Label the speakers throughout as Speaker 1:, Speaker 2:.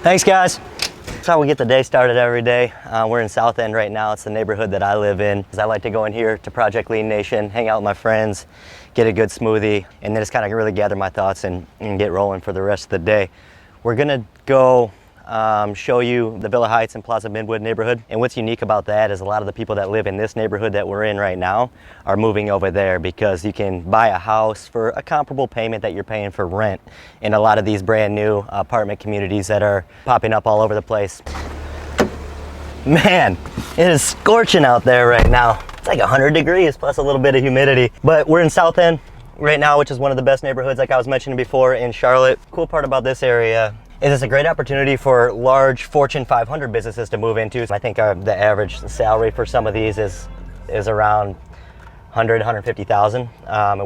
Speaker 1: Thanks, guys. That's how we get the day started every day. We're in South End right now. It's the neighborhood that I live in. I like to go in here to Project Lean Nation, hang out with my friends, get a good smoothie, and then just kind of really gather my thoughts and get rolling for the rest of the day. We're gonna go show you the Villa Heights and Plaza Midwood neighborhood. And what's unique about that is a lot of the people that live in this neighborhood that we're in right now are moving over there because you can buy a house for a comparable payment that you're paying for rent in a lot of these brand new apartment communities that are popping up all over the place. Man, it is scorching out there right now. It's like 100 degrees plus a little bit of humidity. But we're in South End right now, which is one of the best neighborhoods, like I was mentioning before, in Charlotte. Cool part about this area is it's a great opportunity for large Fortune 500 businesses to move into. I think the average salary for some of these is around 150,000,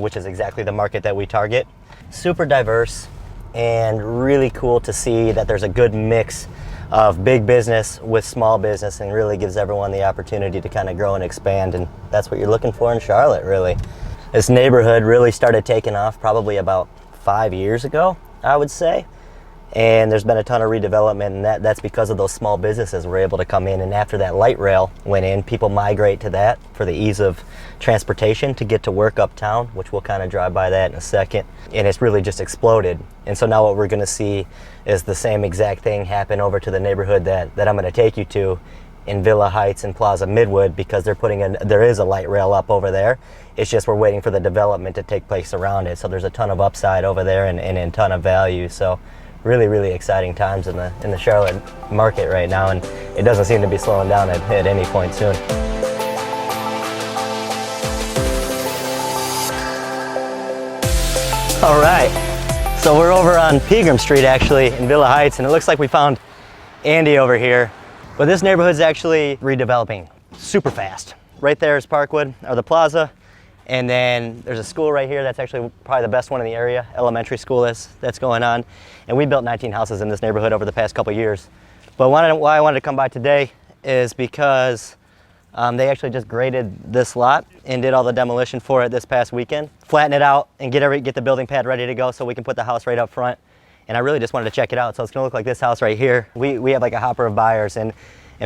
Speaker 1: which is exactly the market that we target. Super diverse and really cool to see that there's a good mix of big business with small business, and really gives everyone the opportunity to kind of grow and expand, and that's what you're looking for in Charlotte, really. This neighborhood really started taking off probably about 5 years ago, I would say. And there's been a ton of redevelopment, and that's because of those small businesses were able to come in. And after that light rail went in, people migrate to that for the ease of transportation to get to work uptown, which we'll kind of drive by that in a second. And it's really just exploded. And so now what we're going to see is the same exact thing happen over to the neighborhood that I'm going to take you to in Villa Heights and Plaza Midwood, because there is a light rail up over there. It's just we're waiting for the development to take place around it. So there's a ton of upside over there and a ton of value. So really, really exciting times in the Charlotte market right now, and it doesn't seem to be slowing down at any point soon. All right, so we're over on Pegram Street actually in Villa Heights, and it looks like we found Andy over here. But this neighborhood's actually redeveloping super fast. Right there is Parkwood, or the plaza. And then there's a school right here that's actually probably the best one in the area, elementary school that's going on. And we built 19 houses in this neighborhood over the past couple years. But why I wanted to come by today is because they actually just graded this lot and did all the demolition for it this past weekend. Flatten it out and get the building pad ready to go so we can put the house right up front. And I really just wanted to check it out. So it's gonna look like this house right here. We have like a hopper of buyers, and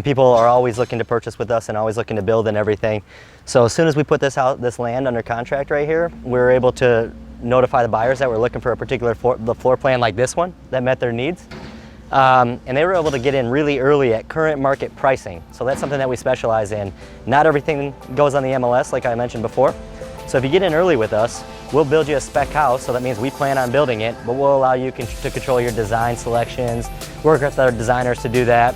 Speaker 1: people are always looking to purchase with us and always looking to build and everything. So as soon as we put this land under contract right here, we were able to notify the buyers that were looking for a particular floor plan like this one that met their needs. And they were able to get in really early at current market pricing. So that's something that we specialize in. Not everything goes on the MLS, like I mentioned before. So if you get in early with us, we'll build you a spec house. So that means we plan on building it, but we'll allow you to control your design selections, work with our designers to do that.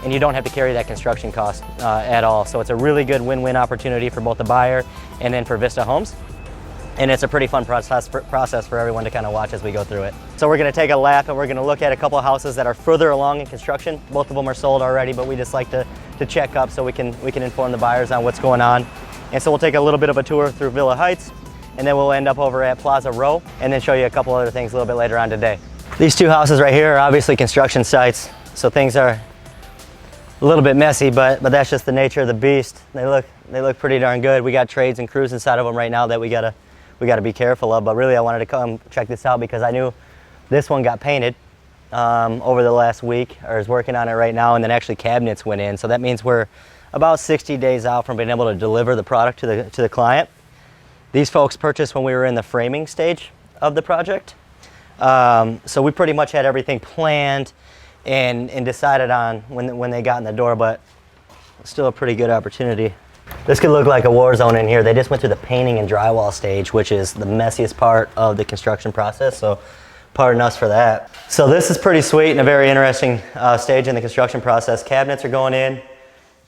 Speaker 1: And you don't have to carry that construction cost at all. So it's a really good win-win opportunity for both the buyer and then for Vista Homes. And it's a pretty fun process for everyone to kind of watch as we go through it. So we're gonna take a lap and we're gonna look at a couple of houses that are further along in construction. Both of them are sold already, but we just like to check up so we can inform the buyers on what's going on. And so we'll take a little bit of a tour through Villa Heights, and then we'll end up over at Plaza Row, and then show you a couple other things a little bit later on today. These two houses right here are obviously construction sites, so things are a little bit messy, but that's just the nature of the beast. They look pretty darn good. We got trades and crews inside of them right now that we gotta be careful of. But really, I wanted to come check this out because I knew this one got painted over the last week, or is working on it right now, and then actually cabinets went in. So that means we're about 60 days out from being able to deliver the product to the client. These folks purchased when we were in the framing stage of the project, so we pretty much had everything planned and decided on when they got in the door, but still a pretty good opportunity. This could look like a war zone in here. They just went through the painting and drywall stage, which is the messiest part of the construction process, so pardon us for that. So this is pretty sweet and a very interesting stage in the construction process. Cabinets are going in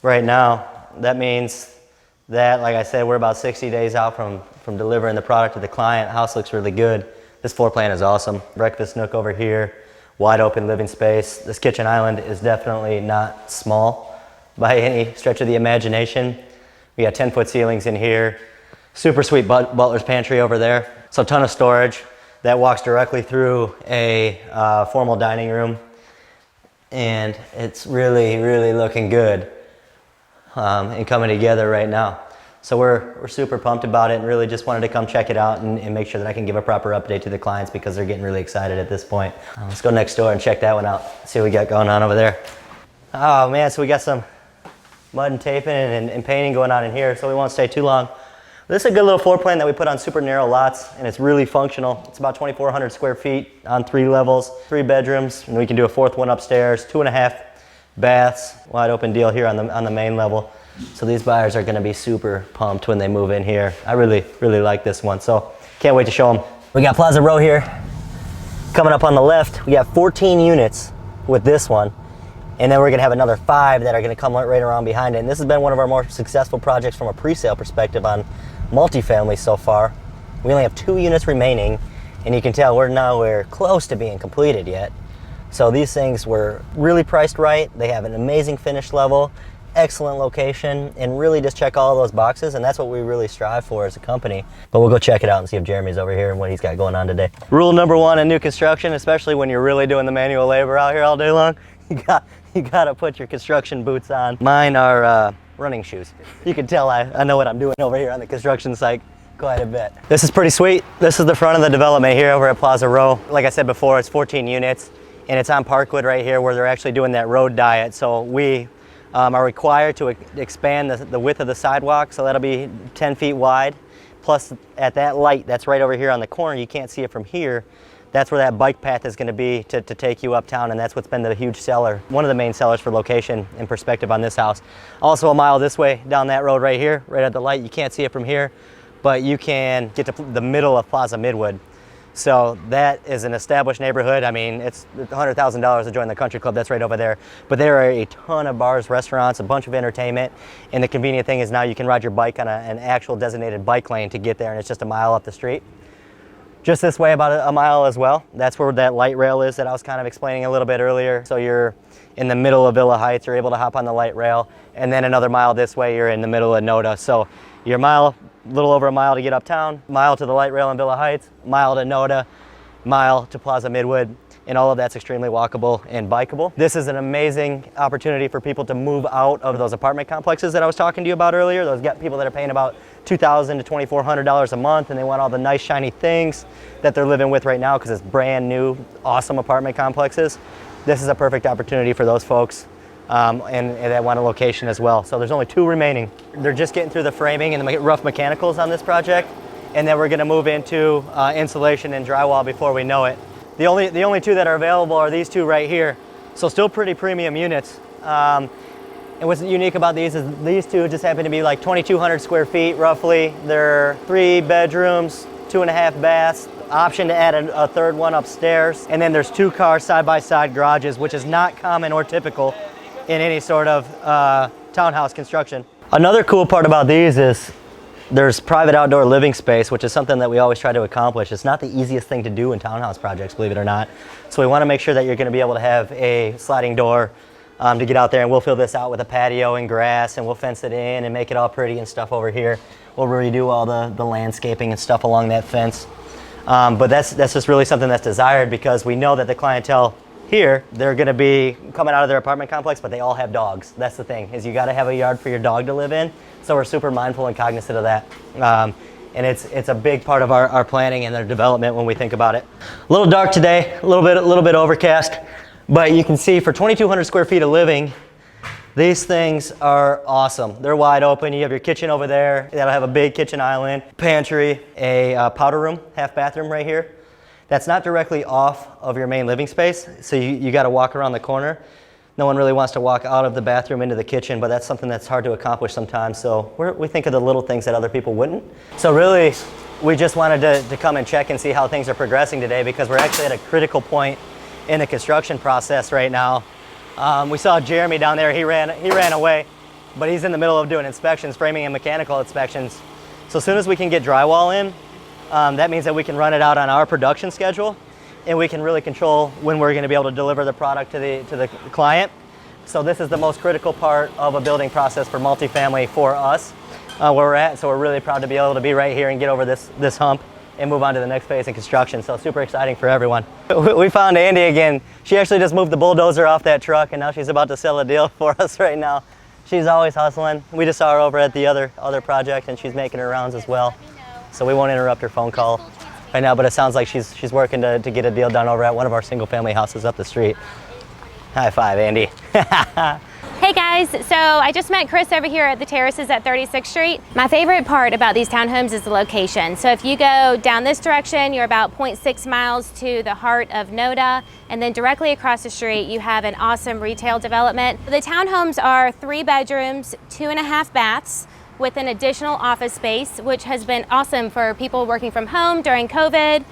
Speaker 1: right now. That means that, like I said, we're about 60 days out from delivering the product to the client. House looks really good. This floor plan is awesome. Breakfast nook over here. Wide open living space. This kitchen island is definitely not small by any stretch of the imagination. We got 10-foot ceilings in here. Super sweet butler's pantry over there. So a ton of storage that walks directly through a formal dining room. And it's really, really looking good and coming together right now. So we're super pumped about it and really just wanted to come check it out and make sure that I can give a proper update to the clients because they're getting really excited at this point. Let's go next door and check that one out, see what we got going on over there. Oh man, so we got some mud and taping and painting going on in here, so we won't stay too long. This is a good little floor plan that we put on super narrow lots, and it's really functional. It's about 2,400 square feet on 3 levels, 3 bedrooms, and we can do a 4th one upstairs, 2.5 baths, wide open deal here on the main level. So these buyers are gonna be super pumped when they move in here. I really like this one, so can't wait to show them. We got Plaza Row here. Coming up on the left, we got 14 units with this one, and then we're gonna have another 5 that are gonna come right around behind it. And this has been one of our more successful projects from a pre-sale perspective on multifamily so far. We only have 2 units remaining, and you can tell we're nowhere close to being completed yet. So these things were really priced right. They have an amazing finish level, excellent location, and really just check all those boxes, and that's what we really strive for as a company. But we'll go check it out and see if Jeremy's over here and what he's got going on today. Rule number 1 in new construction, especially when you're really doing the manual labor out here all day long, you gotta put your construction boots on. Mine are running shoes. You can tell I know what I'm doing over here on the construction site quite a bit. This is pretty sweet. This is the front of the development here over at Plaza Row. Like I said before, it's 14 units, and it's on Parkwood right here where they're actually doing that road diet. So we are required to expand the width of the sidewalk, so that'll be 10 feet wide. Plus at that light that's right over here on the corner, you can't see it from here, that's where that bike path is going to be to take you uptown, and that's what's been the huge seller, one of the main sellers for location and perspective on this house. Also a mile this way down that road right here, right at the light, you can't see it from here, but you can get to the middle of Plaza Midwood. So that is an established neighborhood. I mean, it's $100,000 to join the country club. That's right over there. But there are a ton of bars, restaurants, a bunch of entertainment. And the convenient thing is now you can ride your bike on an actual designated bike lane to get there, and it's just a mile up the street. Just this way about a mile as well. That's where that light rail is that I was kind of explaining a little bit earlier. So you're in the middle of Villa Heights, you're able to hop on the light rail. And then another mile this way, you're in the middle of Noda. So you're a little over a mile to get uptown, mile to the light rail in Villa Heights, mile to Noda, mile to Plaza Midwood, and all of that's extremely walkable and bikeable. This is an amazing opportunity for people to move out of those apartment complexes that I was talking to you about earlier. Those got people that are paying about $2,000 to $2,400 a month, and they want all the nice shiny things that they're living with right now because it's brand new, awesome apartment complexes. This is a perfect opportunity for those folks. And they want a location as well. So there's only 2 remaining. They're just getting through the framing and the rough mechanicals on this project, and then we're going to move into insulation and drywall before we know it. The only 2 that are available are these 2 right here. So still pretty premium units. And what's unique about these is these 2 just happen to be like 2,200 square feet roughly. They're 3 bedrooms, 2.5 baths. Option to add a 3rd one upstairs. And then there's 2 car side-by-side garages, which is not common or typical in any sort of townhouse construction. Another cool part about these is there's private outdoor living space, which is something that we always try to accomplish. It's not the easiest thing to do in townhouse projects, believe it or not. So we want to make sure that you're going to be able to have a sliding door to get out there, and we'll fill this out with a patio and grass, and we'll fence it in and make it all pretty and stuff over here. We'll redo all the landscaping and stuff along that fence. But that's just really something that's desired because we know that the clientele here, they're going to be coming out of their apartment complex, but they all have dogs. That's the thing, is you got to have a yard for your dog to live in. So we're super mindful and cognizant of that. And it's a big part of our planning and our development when we think about it. A little dark today, a little bit overcast, but you can see for 2,200 square feet of living, these things are awesome. They're wide open. You have your kitchen over there. That'll have a big kitchen island, pantry, a powder room, half bathroom right here. That's not directly off of your main living space, so you got to walk around the corner. No one really wants to walk out of the bathroom into the kitchen, but that's something that's hard to accomplish sometimes, so we think of the little things that other people wouldn't. So really, we just wanted to come and check and see how things are progressing today because we're actually at a critical point in the construction process right now. We saw Jeremy down there, he ran away, but he's in the middle of doing inspections, framing and mechanical inspections. So as soon as we can get drywall in, that means that we can run it out on our production schedule, and we can really control when we're going to be able to deliver the product to the client. So this is the most critical part of a building process for multifamily for us, where we're at. So we're really proud to be able to be right here and get over this hump and move on to the next phase in construction. So super exciting for everyone. We found Andi again. She actually just moved the bulldozer off that truck, and now she's about to sell a deal for us right now. She's always hustling. We just saw her over at the other project, and she's making her rounds as well. So we won't interrupt her phone call right now, but it sounds like she's working to get a deal done over at one of our single-family houses up the street. High five, Andy.
Speaker 2: Hey guys, so I just met Chris over here at the terraces at 36th Street. My favorite part about these townhomes is the location. So if you go down this direction, you're about 0.6 miles to the heart of Noda, and then directly across the street, you have an awesome retail development. The townhomes are 3 bedrooms, 2.5 baths, with an additional office space, which has been awesome for people working from home during COVID.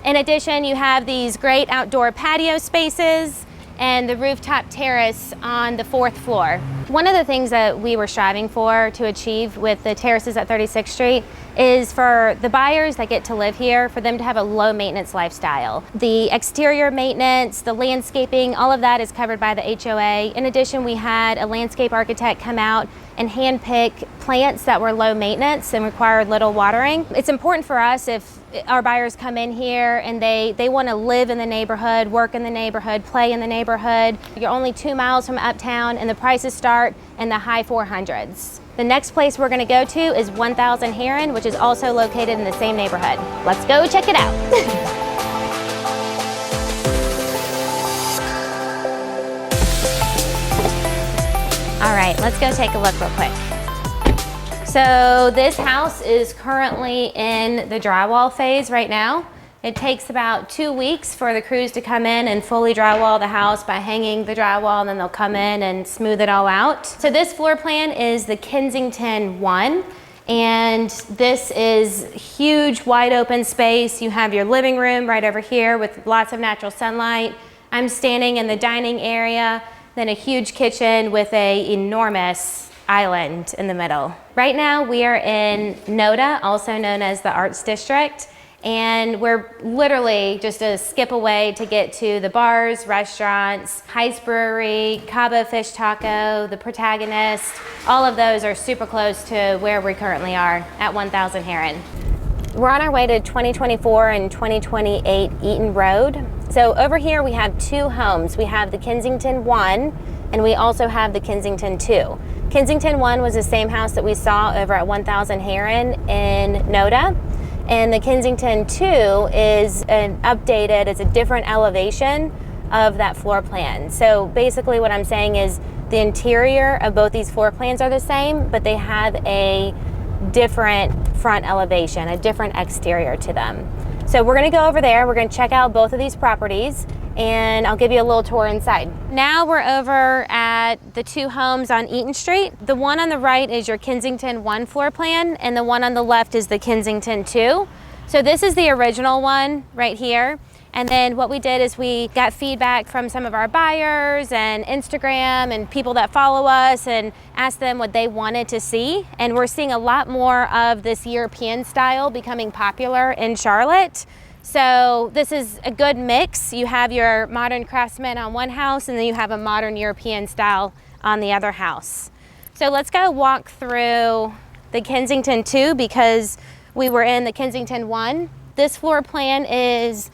Speaker 2: In addition, you have these great outdoor patio spaces and the rooftop terrace on the 4th floor. One of the things that we were striving for to achieve with the terraces at 36th Street is for the buyers that get to live here, for them to have a low maintenance lifestyle. The exterior maintenance, the landscaping, all of that is covered by the HOA. In addition, we had a landscape architect come out and handpick plants that were low maintenance and required little watering. It's important for us if our buyers come in here and they want to live in the neighborhood, work in the neighborhood, play in the neighborhood. You're only 2 miles from uptown and the prices start in the high 400s. The next place we're going to go to is 1000 Heron, which is also located in the same neighborhood. Let's go check it out. All right, let's go take a look real quick. So this house is currently in the drywall phase right now. It takes about 2 weeks for the crews to come in and fully drywall the house by hanging the drywall, and then they'll come in and smooth it all out. So this floor plan is the Kensington 1, and this is huge wide open space. You have your living room right over here with lots of natural sunlight. I'm standing in the dining area, then a huge kitchen with an enormous island in the middle. Right now we are in Noda, also known as the Arts District, and we're literally just a skip away to get to the bars, restaurants, Heist Brewery, Cabo Fish Taco, the Protagonist. All of those are super close to where we currently are at 1000 Heron. We're on our way to 2024 and 2028 Eaton Road. So over here we have 2 homes. We have the Kensington 1 and we also have the Kensington 2. Kensington 1 was the same house that we saw over at 1000 Heron in Noda. And the Kensington 2 is an updated, it's a different elevation of that floor plan. So basically what I'm saying is the interior of both these floor plans are the same, but they have a different front elevation, a different exterior to them. So we're gonna go over there, we're gonna check out both of these properties, and I'll give you a little tour inside. Now we're over at the 2 homes on Eaton Street. The one on the right is your Kensington 1 floor plan, and the one on the left is the Kensington 2. So this is the original one right here. And then what we did is we got feedback from some of our buyers and Instagram and people that follow us and asked them what they wanted to see. And we're seeing a lot more of this European style becoming popular in Charlotte. So this is a good mix. You have your modern craftsman on one house and then you have a modern European style on the other house. So let's go walk through the Kensington 2 because we were in the Kensington 1. This floor plan is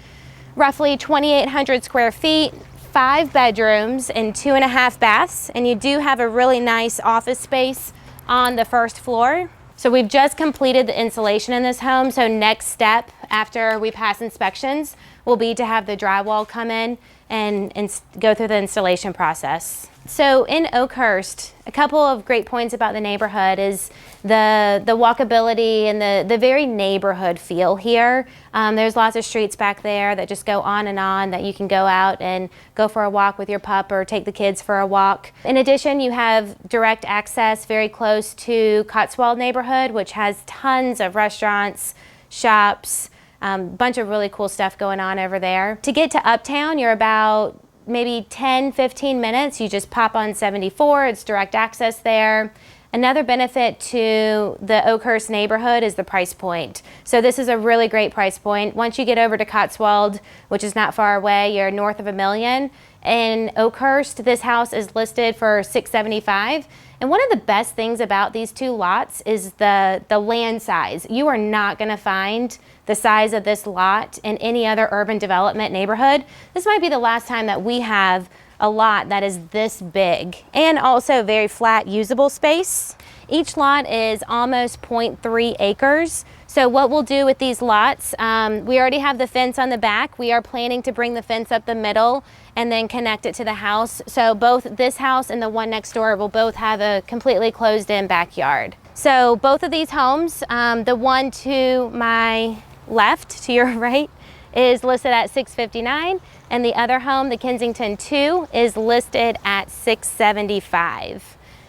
Speaker 2: roughly 2,800 square feet, 5 bedrooms and 2.5 baths. And you do have a really nice office space on the first floor. So we've just completed the insulation in this home. So next step after we pass inspections will be to have the drywall come in and go through the installation process. So in Oakhurst, a couple of great points about the neighborhood is the walkability and the very neighborhood feel here. There's lots of streets back there that just go on and on that you can go out and go for a walk with your pup or take the kids for a walk. In addition, you have direct access very close to Cotswold neighborhood, which has tons of restaurants, shops, bunch of really cool stuff going on over there. To get to Uptown, you're about maybe 10-15 minutes. You just pop on 74, it's direct access there. Another benefit to the Oakhurst neighborhood is the price point. So this is a really great price point. Once you get over to Cotswold, which is not far away, you're north of $1 million. In Oakhurst, this house is listed for $675. And one of the best things about these 2 lots is the land size. You are not gonna find the size of this lot in any other urban development neighborhood. This might be the last time that we have a lot that is this big and also very flat, usable space. Each lot is almost 0.3 acres. So what we'll do with these lots, we already have the fence on the back. We are planning to bring the fence up the middle and then connect it to the house. So both this house and the one next door will both have a completely closed in backyard. So both of these homes, the one to my left, to your right, is listed at $659, and the other home, the Kensington 2, is listed at $675.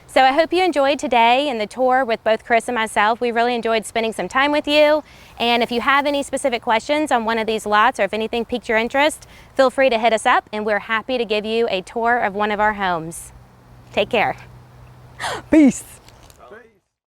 Speaker 2: So I hope you enjoyed today and the tour with both Chris and myself. We really enjoyed spending some time with you. And if you have any specific questions on one of these lots or if anything piqued your interest, feel free to hit us up and we're happy to give you a tour of one of our homes. Take care. Peace.